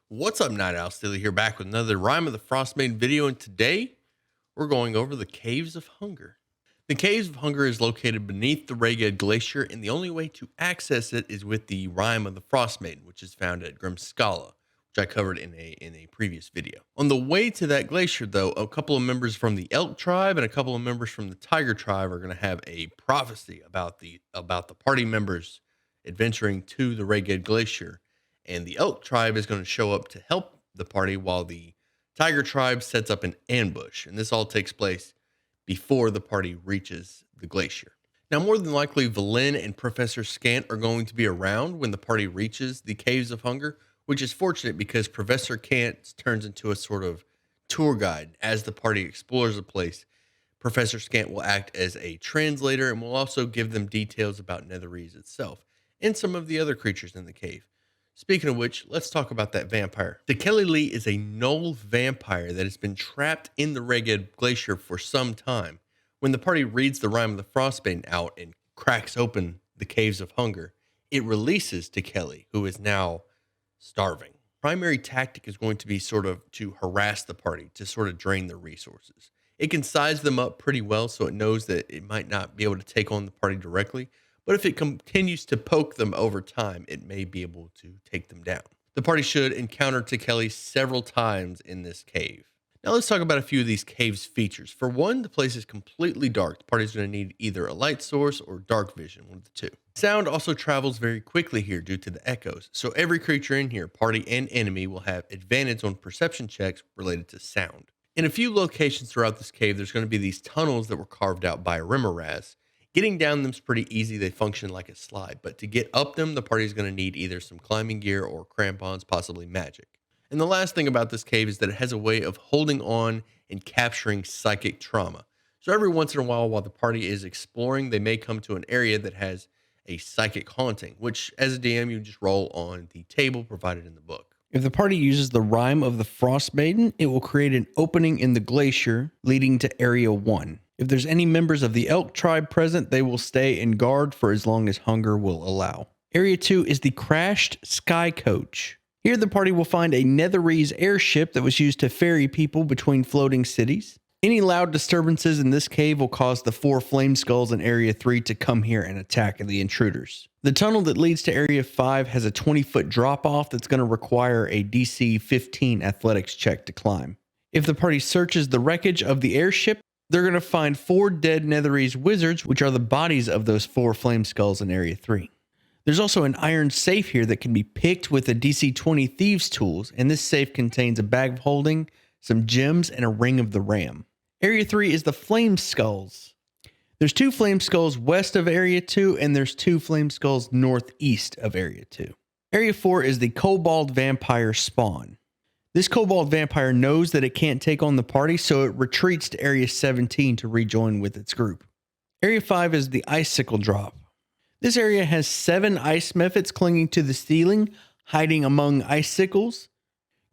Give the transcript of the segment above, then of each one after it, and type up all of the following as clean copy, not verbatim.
What's up, Night Owl? Steely here, back with another Rime of the Frostmaiden video, and today we're going over the Caves of Hunger. The Caves of Hunger is located beneath the Ragged Glacier, and the only way to access it is with the Rime of the Frostmaiden, which is found at Grimskala, which I covered in a previous video. On the way to that glacier, though, a couple of members from the Elk tribe and a couple of members from the Tiger tribe are going to have a prophecy about the party members adventuring to the Ragged Glacier. And the Elk tribe is going to show up to help the party while the Tiger tribe sets up an ambush. And this all takes place before the party reaches the glacier. Now, more than likely, Valen and Professor Scant are going to be around when the party reaches the Caves of Hunger, which is fortunate because Professor Scant turns into a sort of tour guide as the party explores the place. Professor Scant will act as a translator and will also give them details about Netherese itself and some of the other creatures in the cave. Speaking of which, let's talk about that vampire. Tekeli is a null vampire that has been trapped in the Ragged Glacier for some time. When the party reads the Rime of the Frostbane out and cracks open the Caves of Hunger, it releases Tekeli, who is now starving. Primary tactic is going to be sort of to harass the party, to sort of drain their resources. It can size them up pretty well so it knows that it might not be able to take on the party directly, but if it continues to poke them over time, it may be able to take them down. The party should encounter Tekeli several times in this cave. Now let's talk about a few of these caves' features. For one, the place is completely dark. The party is going to need either a light source or dark vision, one of the two. Sound also travels very quickly here due to the echoes, so every creature in here, party and enemy, will have advantage on perception checks related to sound. In a few locations throughout this cave, there's going to be these tunnels that were carved out by a Rimmeraz. Getting down them's pretty easy. They function like a slide, but to get up them, the party is going to need either some climbing gear or crampons, possibly magic. And the last thing about this cave is that it has a way of holding on and capturing psychic trauma. So every once in a while the party is exploring, they may come to an area that has a psychic haunting, which as a DM, you just roll on the table provided in the book. If the party uses the Rime of the Frostmaiden, it will create an opening in the glacier leading to Area 1. If there's any members of the Elk tribe present, they will stay in guard for as long as hunger will allow. Area 2 is the Crashed Sky Coach. Here the party will find a Netherese airship that was used to ferry people between floating cities. Any loud disturbances in this cave will cause the 4 flame skulls in Area 3 to come here and attack the intruders. The tunnel that leads to Area 5 has a 20-foot drop-off that's going to require a DC 15 athletics check to climb. If the party searches the wreckage of the airship, they're going to find 4 dead Netherese wizards, which are the bodies of those 4 flame skulls in Area 3. There's also an iron safe here that can be picked with a DC 20 Thieves tools, and this safe contains a bag of holding, some gems, and a ring of the ram. Area 3 is the flame skulls. There's 2 flame skulls west of Area 2, and there's 2 flame skulls northeast of Area 2. Area 4 is the Kobold Vampire spawn. This Kobold Vampire knows that it can't take on the party, so it retreats to Area 17 to rejoin with its group. Area 5 is the Icicle Drop. This area has 7 ice mephits clinging to the ceiling, hiding among icicles.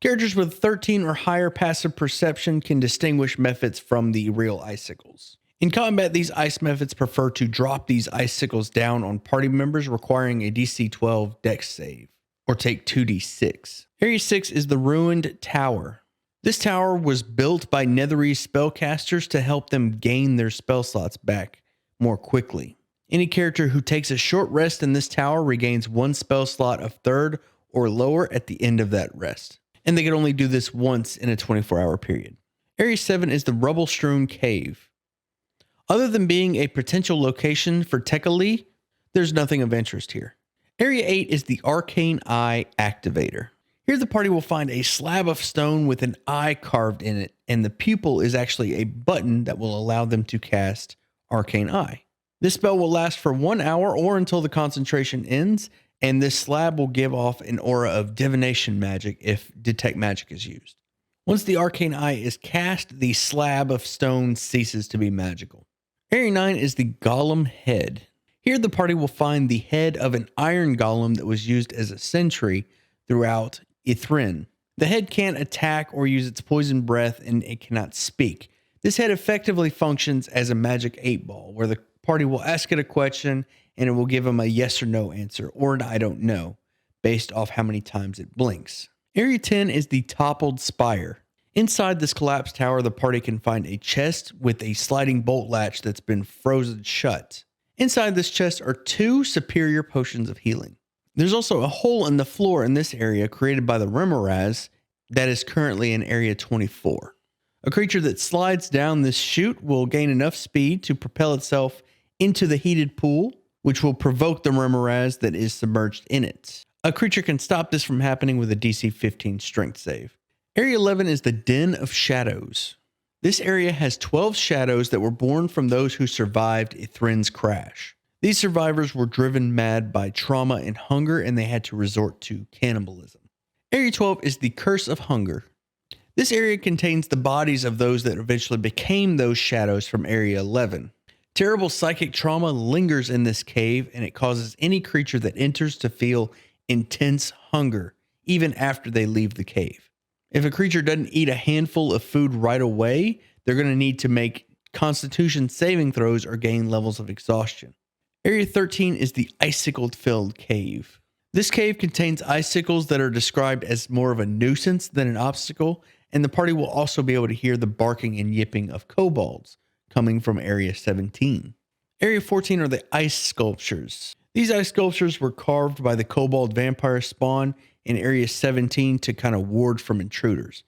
Characters with 13 or higher passive perception can distinguish mephits from the real icicles. In combat, these ice mephits prefer to drop these icicles down on party members, requiring a DC 12 Dex save, or take 2d6. Area 6 is the Ruined Tower. This tower was built by Netherese spellcasters to help them gain their spell slots back more quickly. Any character who takes a short rest in this tower regains 1 spell slot of 3rd or lower at the end of that rest, and they can only do this once in a 24-hour period. Area 7 is the Rubble Strewn Cave. Other than being a potential location for Tekeli, there's nothing of interest here. Area 8 is the Arcane Eye Activator. Here the party will find a slab of stone with an eye carved in it, and the pupil is actually a button that will allow them to cast Arcane Eye. This spell will last for 1 hour or until the concentration ends, and this slab will give off an aura of divination magic if Detect Magic is used. Once the Arcane Eye is cast, the slab of stone ceases to be magical. Area 9 is the Golem Head. Here the party will find the head of an iron golem that was used as a sentry throughout Ithrin. The head can't attack or use its poison breath, and it cannot speak. This head effectively functions as a magic 8-ball, where the party will ask it a question and it will give them a yes or no answer, or an I don't know, based off how many times it blinks. Area 10 is the Toppled Spire. Inside this collapsed tower, the party can find a chest with a sliding bolt latch that's been frozen shut. Inside this chest are 2 superior potions of healing. There's also a hole in the floor in this area created by the Remoraz that is currently in Area 24. A creature that slides down this chute will gain enough speed to propel itself into the heated pool, which will provoke the Remoraz that is submerged in it. A creature can stop this from happening with a DC 15 strength save. Area 11 is the Den of Shadows. This area has 12 shadows that were born from those who survived Ithrin's crash. These survivors were driven mad by trauma and hunger, and they had to resort to cannibalism. Area 12 is the Curse of Hunger. This area contains the bodies of those that eventually became those shadows from Area 11. Terrible psychic trauma lingers in this cave, and it causes any creature that enters to feel intense hunger, even after they leave the cave. If a creature doesn't eat a handful of food right away, they're going to need to make Constitution saving throws or gain levels of exhaustion. Area 13 is the Icicle-filled Cave. This cave contains icicles that are described as more of a nuisance than an obstacle, and the party will also be able to hear the barking and yipping of kobolds coming from Area 17. Area 14 are the Ice Sculptures. These ice sculptures were carved by the kobold vampire spawn in Area 17 to kind of ward from intruders.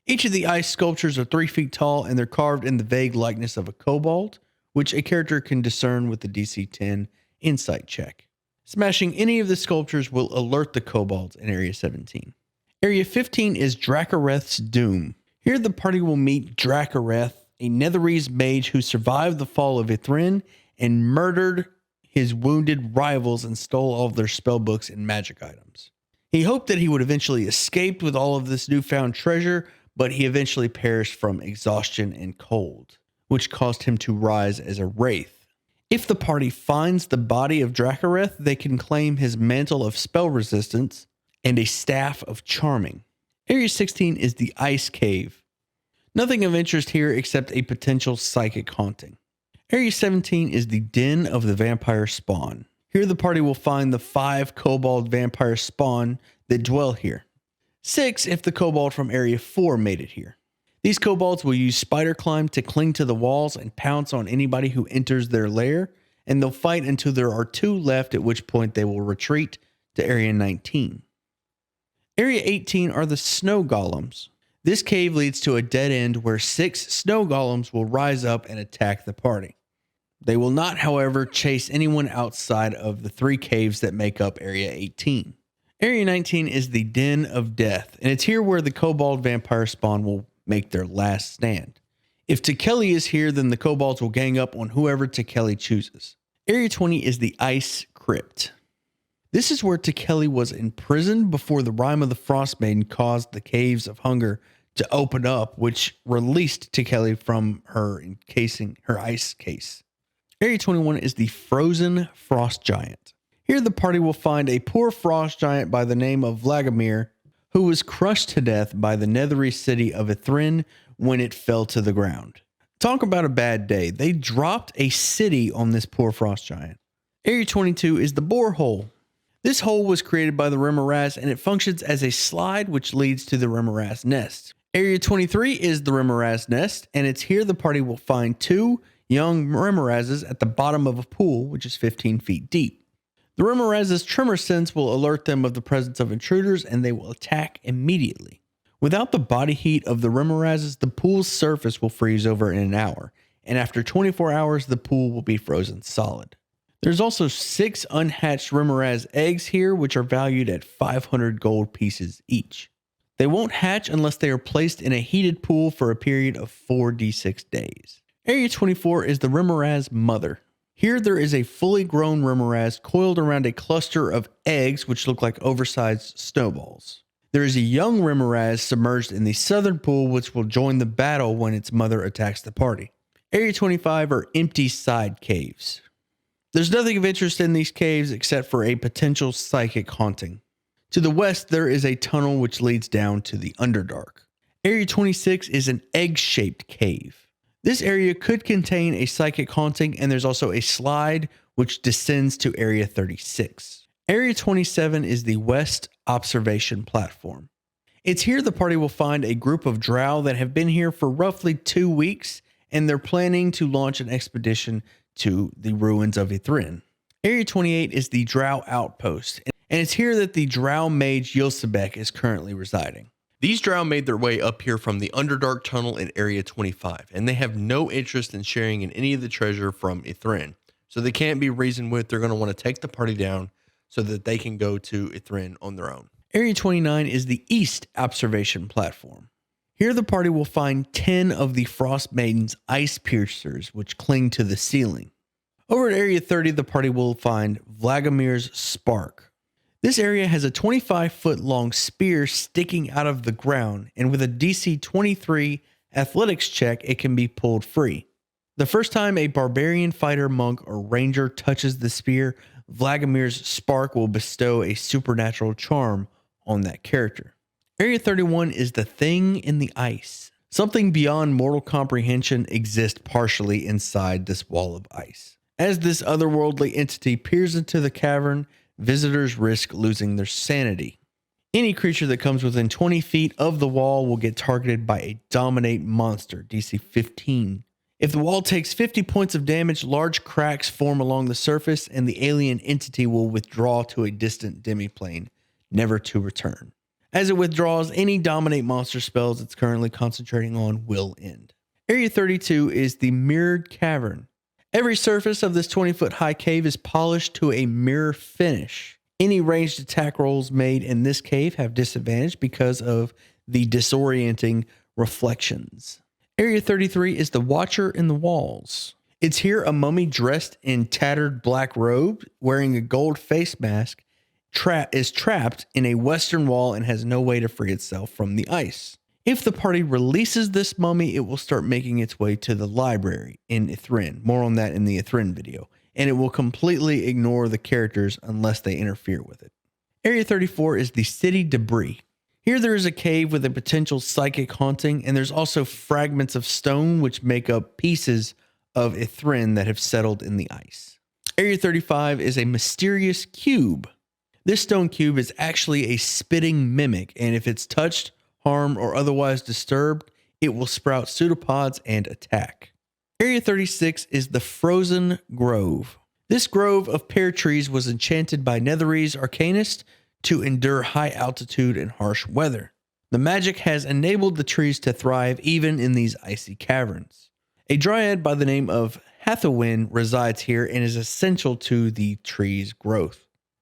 Each of the ice sculptures are 3 feet tall, and they're carved in the vague likeness of a kobold, which a character can discern with the DC 10 insight check. Smashing any of the sculptures will alert the kobolds in Area 17. Area 15 is Dracareth's Doom. Here the party will meet Dracareth, a Netherese mage who survived the fall of Ithrin and murdered his wounded rivals and stole all of their spellbooks and magic items. He hoped that he would eventually escape with all of this newfound treasure, but he eventually perished from exhaustion and cold, which caused him to rise as a wraith. If the party finds the body of Dracareth, they can claim his mantle of spell resistance and a staff of charming. Area 16 is the Ice Cave. Nothing of interest here except a potential psychic haunting. Area 17 is the Den of the Vampire Spawn. Here the party will find the 5 kobold vampire spawn that dwell here. 6 if the kobold from Area 4 made it here. These kobolds will use spider climb to cling to the walls and pounce on anybody who enters their lair, and they'll fight until there are 2 left, at which point they will retreat to Area 19. Area 18 are the Snow Golems. This cave leads to a dead end where 6 Snow Golems will rise up and attack the party. They will not, however, chase anyone outside of the 3 caves that make up Area 18. Area 19 is the Den of Death, and it's here where the kobold vampire spawn will make their last stand. If Tekeli is here, then the kobolds will gang up on whoever Tekeli chooses. Area 20 is the Ice Crypt. This is where Tekeli was imprisoned before the Rime of the Frostmaiden caused the Caves of Hunger to open up, which released Tekeli from her ice case. Area 21 is the Frozen Frost Giant. Here the party will find a poor frost giant by the name of Vlagamir, who was crushed to death by the Netherese city of Ithrin when it fell to the ground. Talk about a bad day. They dropped a city on this poor frost giant. Area 22 is the Borehole. This hole was created by the Remoraz, and it functions as a slide which leads to the Remoraz nest. Area 23 is the Remoraz nest, and it's here the party will find 2 young Remorazes at the bottom of a pool, which is 15 feet deep. The Remoraz's tremor sense will alert them of the presence of intruders, and they will attack immediately. Without the body heat of the Remorazes, the pool's surface will freeze over in an hour, and after 24 hours, the pool will be frozen solid. There's also 6 unhatched Remoraz eggs here, which are valued at 500 gold pieces each. They won't hatch unless they are placed in a heated pool for a period of 4d6 days. Area 24 is the Remoraz Mother. Here there is a fully grown Remoraz coiled around a cluster of eggs which look like oversized snowballs. There is a young Remoraz submerged in the southern pool which will join the battle when its mother attacks the party. Area 25 are empty side caves. There's nothing of interest in these caves except for a potential psychic haunting. To the west there is a tunnel which leads down to the Underdark. Area 26 is an egg-shaped cave. This area could contain a psychic haunting, and there's also a slide which descends to Area 36. Area 27 is the West Observation Platform. It's here the party will find a group of drow that have been here for roughly 2 weeks, and they're planning to launch an expedition to the ruins of Ithrin. Area 28 is the drow outpost, and it's here that the drow mage Yilsebek is currently residing. These drow made their way up here from the Underdark Tunnel in Area 25, and they have no interest in sharing in any of the treasure from Ithrin. So they can't be reasoned with. They're going to want to take the party down so that they can go to Ithrin on their own. Area 29 is the East Observation Platform. Here the party will find 10 of the Frostmaiden's ice piercers, which cling to the ceiling. Over at Area 30, the party will find Vladimir's Spark. This area has a 25-foot long spear sticking out of the ground, and with a DC 23 athletics check, it can be pulled free. The first time a barbarian fighter, monk, or ranger touches the spear, Vladimir's Spark will bestow a supernatural charm on that character. Area 31 is the thing in the ice. Something beyond mortal comprehension exists partially inside this wall of ice. As this otherworldly entity peers into the cavern, visitors risk losing their sanity. Any creature that comes within 20 feet of the wall will get targeted by a Dominate monster, DC 15. If the wall takes 50 points of damage, large cracks form along the surface, and the alien entity will withdraw to a distant demiplane, never to return. As it withdraws, any Dominate monster spells it's currently concentrating on will end. Area 32 is the Mirrored Cavern. Every surface of this 20-foot high cave is polished to a mirror finish. Any ranged attack rolls made in this cave have disadvantage because of the disorienting reflections. Area 33 is the Watcher in the Walls. It's here a mummy dressed in tattered black robe, wearing a gold face mask, is trapped in a western wall and has no way to free itself from the ice. If the party releases this mummy, it will start making its way to the library in Ithrin. More on that in the Ithrin video. And it will completely ignore the characters unless they interfere with it. Area 34 is the City Debris. Here there is a cave with a potential psychic haunting, and there's also fragments of stone which make up pieces of Ithrin that have settled in the ice. Area 35 is a mysterious cube. This stone cube is actually a spitting mimic, and if it's touched, harmed, or otherwise disturbed, it will sprout pseudopods and attack. Area 36 is the Frozen Grove. This grove of pear trees was enchanted by Netherese Arcanist to endure high altitude and harsh weather. The magic has enabled the trees to thrive even in these icy caverns. A dryad by the name of Icewind resides here and is essential to the tree's growth.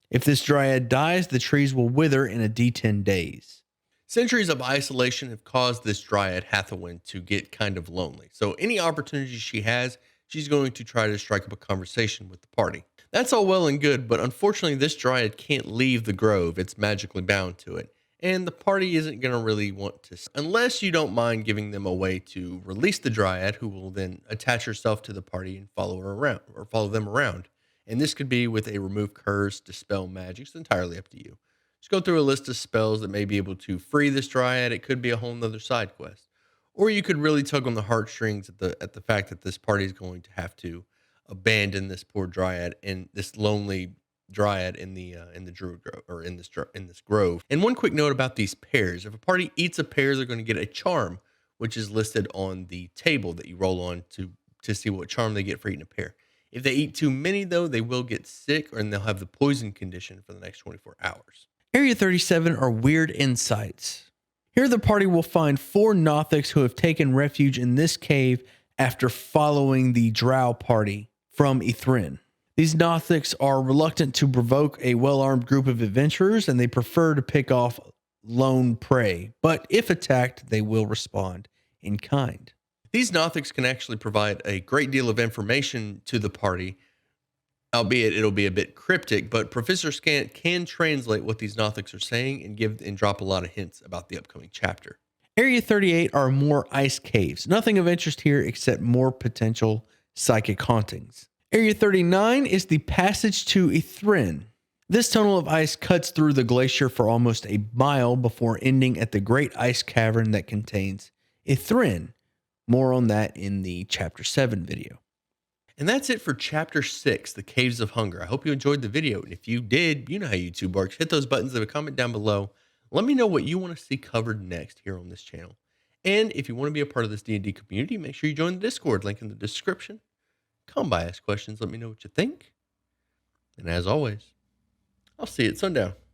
If this dryad dies, the trees will wither in a D10 days. Centuries of isolation have caused this dryad Icewind to get kind of lonely. So any opportunity she has, she's going to try to strike up a conversation with the party. That's all well and good, but unfortunately this dryad can't leave the grove. It's magically bound to it. And the party isn't going to really want to, unless you don't mind giving them a way to release the dryad, who will then attach herself to the party and follow her around, or follow them around. And this could be with a remove curse, dispel magic. It's entirely up to you. Just go through a list of spells that may be able to free this dryad. It could be a whole nother side quest. Or you could really tug on the heartstrings at the fact that this party is going to have to abandon this poor dryad and this lonely dryad in the druid grove, or in this grove. And one quick note about these pears: if a party eats a pear, they're going to get a charm, which is listed on the table that you roll on to see what charm they get for eating a pear. If they eat too many, though, they will get sick, and they'll have the poison condition for the next 24 hours. Area 37 are Weird Insights. Here the party will find 4 Nothics who have taken refuge in this cave after following the Drow party from Ithrin. These Nothics are reluctant to provoke a well-armed group of adventurers, and they prefer to pick off lone prey, but if attacked, they will respond in kind. These Nothics can actually provide a great deal of information to the party, albeit it'll be a bit cryptic, but Professor Scant can translate what these Nothics are saying and drop a lot of hints about the upcoming chapter. Area 38 are more ice caves. Nothing of interest here except more potential psychic hauntings. Area 39 is the passage to Ithrin. This tunnel of ice cuts through the glacier for almost a mile before ending at the great ice cavern that contains Ithrin. More on that in the Chapter 7 video. And that's it for Chapter 6, The Caves of Hunger. I hope you enjoyed the video, and if you did, you know how YouTube works. Hit those buttons, leave a comment down below, Let me know what you want to see covered next here on this channel. And if you want to be a part of this D&D community, make sure you join the Discord, link in the description. Come by, ask questions, let me know what you think. And as always, I'll see you at sundown.